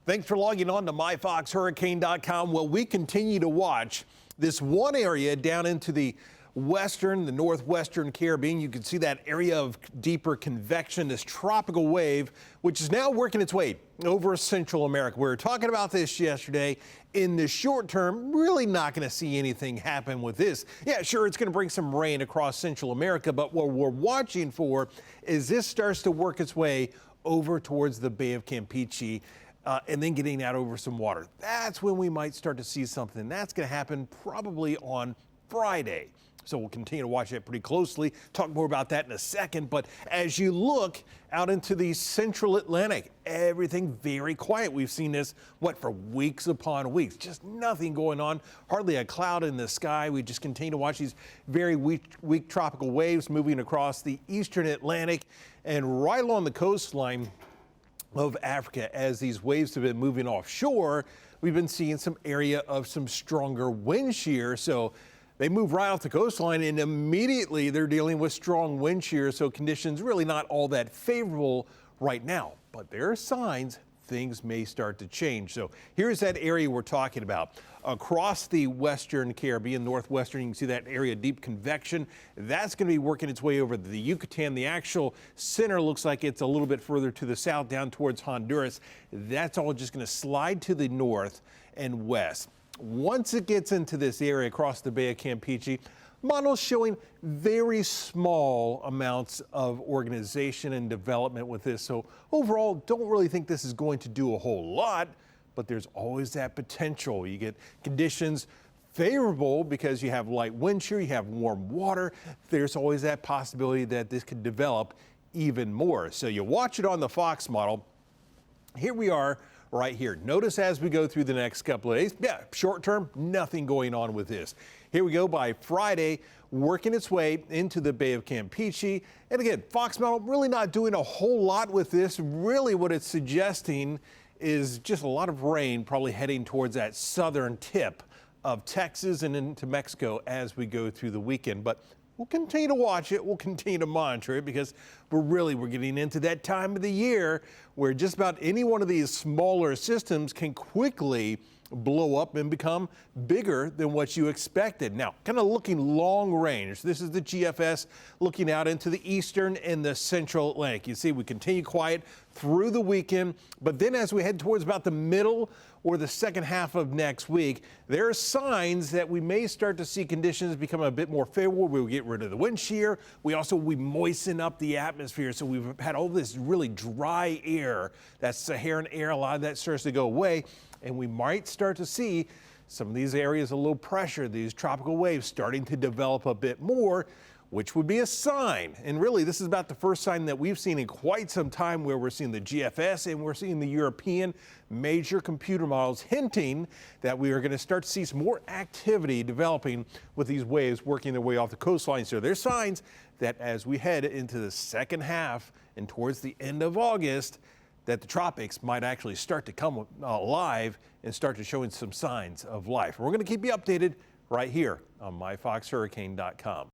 Thanks for logging on to MyFoxHurricane.com. Well, we continue to watch this one area down into the northwestern Caribbean. You can see that area of deeper convection, this tropical wave, which is now working its way over Central America. We were talking about this yesterday. In the short term, really not going to see anything happen with this. Yeah, sure, it's going to bring some rain across Central America, but what we're watching for is this starts to work its way over towards the Bay of Campeche. And then getting out over some water. That's when we might start to see something. That's going to happen probably on Friday. So we'll continue to watch that pretty closely. Talk more about that in a second. But as you look out into the central Atlantic, everything very quiet. We've seen this, for weeks upon weeks. Just nothing going on. Hardly a cloud in the sky. We just continue to watch these very weak tropical waves moving across the eastern Atlantic and right along the coastline of Africa. As these waves have been moving offshore, we've been seeing some area of some stronger wind shear. So they move right off the coastline and immediately they're dealing with strong wind shear. So conditions really not all that favorable right now, but there are signs things may start to change. So here's that area we're talking about. Across the western Caribbean, northwestern, you can see that area, deep convection. That's going to be working its way over the Yucatan. The actual center looks like it's a little bit further to the south, down towards Honduras. That's all just going to slide to the north and west. Once it gets into this area across the Bay of Campeche, models showing very small amounts of organization and development with this. So overall, don't really think this is going to do a whole lot, but there's always that potential. You get conditions favorable because you have light wind shear, you have warm water. There's always that possibility that this could develop even more. So you watch it on the Fox model. Here we are right here. Notice as we go through the next couple of days, short term, nothing going on with this. Here we go by Friday, working its way into the Bay of Campeche. And again, Fox model really not doing a whole lot with this. Really what it's suggesting is just a lot of rain, probably heading towards that southern tip of Texas and into Mexico as we go through the weekend. But we'll continue to watch it. We'll continue to monitor it because we're getting into that time of the year where just about any one of these smaller systems can quickly blow up and become bigger than what you expected. Now, kind of looking long range. This is the GFS looking out into the eastern and the central Atlantic. You see, we continue quiet through the weekend, but then as we head towards about the middle or the second half of next week, there are signs that we may start to see conditions become a bit more favorable. We'll get rid of the wind shear. We moisten up the atmosphere. So we've had all this really dry air, that Saharan air, a lot of that starts to go away. And we might start to see some of these areas of low pressure, these tropical waves starting to develop a bit more, which would be a sign. And really, this is about the first sign that we've seen in quite some time where we're seeing the GFS and we're seeing the European major computer models hinting that we are going to start to see some more activity developing with these waves working their way off the coastline. So there's signs that as we head into the second half and towards the end of August, that the tropics might actually start to come alive and start to showing some signs of life. We're going to keep you updated right here on MyFoxHurricane.com.